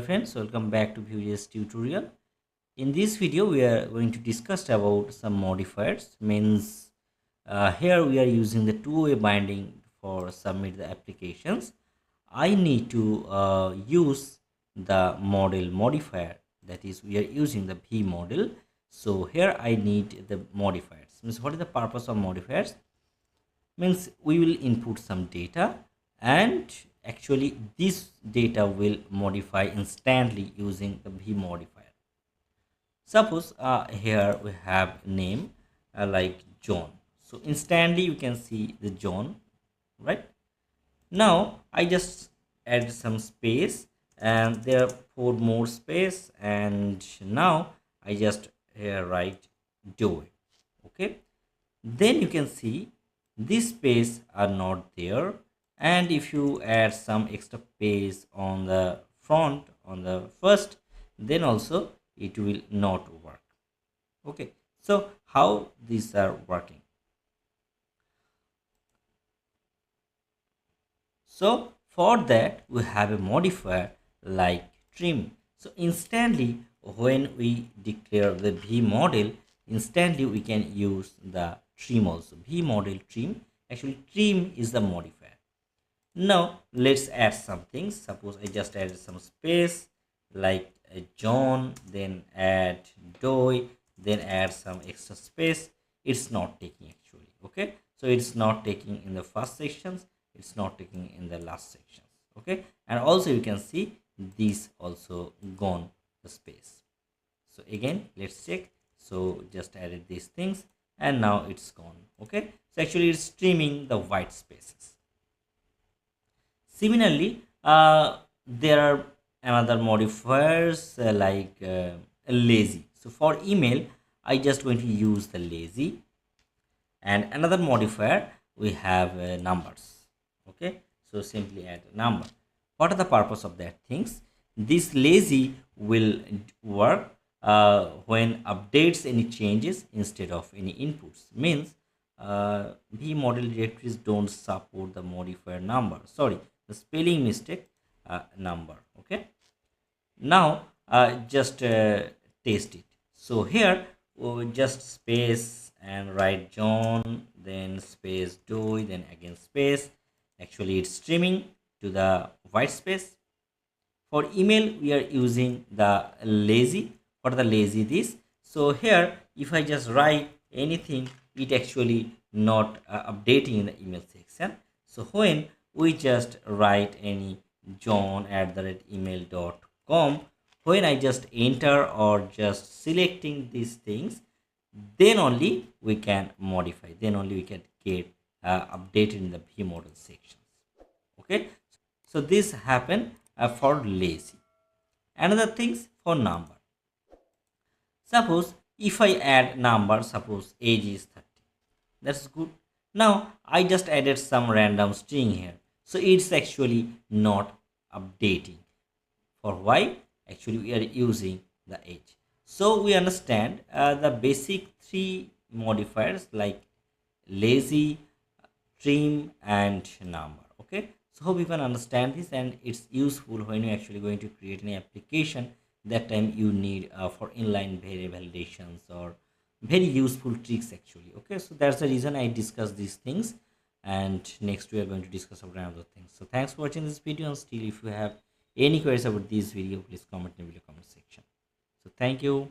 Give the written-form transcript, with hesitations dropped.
friends, welcome back to Vue JS tutorial. In this video we are going to discuss about some modifiers. Means here we are using the two-way binding for submit the applications. I need to use the model modifier, that is we are using the v model. So here I need the modifiers. Means what is the purpose of modifiers? Means we will input some data and actually this data will modify instantly using the v modifier. Suppose here we have name like John, so instantly you can see the John, right? Now I just add some space and there are four more space, and now I just here write do. Okay, then you can see these space are not there, and if you add some extra space on the front on the first, then also it will not work. Okay, so how these are working? So for that we have a modifier like trim. So instantly when we declare the v model, instantly we can use the trim also. V model trim, actually trim is the modifier. Now let's add some things. Suppose I just added some space like a John, then add doy, then add some extra space. It's not taking actually. Okay, so it's not taking in the first sections, it's not taking in the last sections. Okay, and also you can see these also gone the space. So again let's check. So just added these things and now it's gone. Okay, so actually it's trimming the white spaces. Similarly, there are another modifiers like lazy. So for email I just going to use the lazy, and another modifier we have numbers. Okay, so simply add a number. What are the purpose of that things? This lazy will work when updates any changes instead of any inputs. Means v model directories don't support the modifier number, sorry, the spelling mistake number. Okay, now just test it. So here just space and write John, then space do, then again space. Actually it's streaming to the white space. For email we are using the lazy. What are the lazy this? So here if I just write anything, it actually not updating in the email section. So when we just write any john@email.com, when I just enter or just selecting these things, then only we can modify, then only we can get updated in the v model sections. Okay, so this happen for lazy. Another things for number. Suppose if I add number, suppose age is 30, that's good. Now I just added some random string here, so it's actually not updating. For why? Actually we are using the age. So we understand the basic three modifiers like lazy, trim and number. Okay, so hope you can understand this, and it's useful when you're actually going to create an application. That time you need for inline validations or very useful tricks actually. Okay, so that's the reason I discuss these things, and next we are going to discuss about another things. So thanks for watching this video, and still if you have any queries about this video, please comment in the comment section. So thank you.